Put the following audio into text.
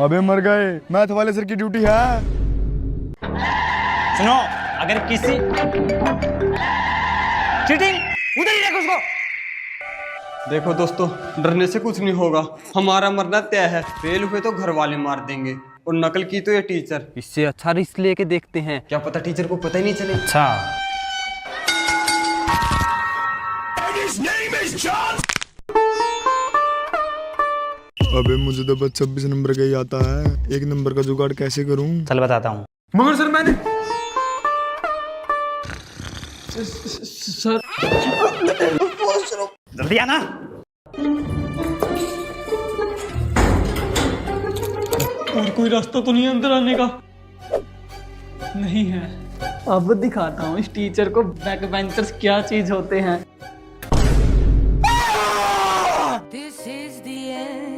अबे मर गए, मैथ वाले सर की ड्यूटी है। सुनो, अगर किसी चीटिंग उधर ही रखो उसको। देखो दोस्तों, डरने से कुछ नहीं होगा, हमारा मरना तय है। फेल हुए तो घर वाले मार देंगे और नकल की तो ये टीचर। इससे अच्छा रिस्क लेके देखते हैं। क्या पता टीचर को पता ही नहीं चले। अच्छा, अबे मुझे तो बस 26 नंबर का ही आता है, 1 नंबर का जुगाड़ कैसे करूं? चल बताता हूँ। मगर सर मैंने जल्दी आना। और कोई रास्ता तो नहीं अंदर आने का? नहीं है। अब दिखाता हूँ इस टीचर को बैक बेंचर्स क्या चीज होते हैं। This is the end.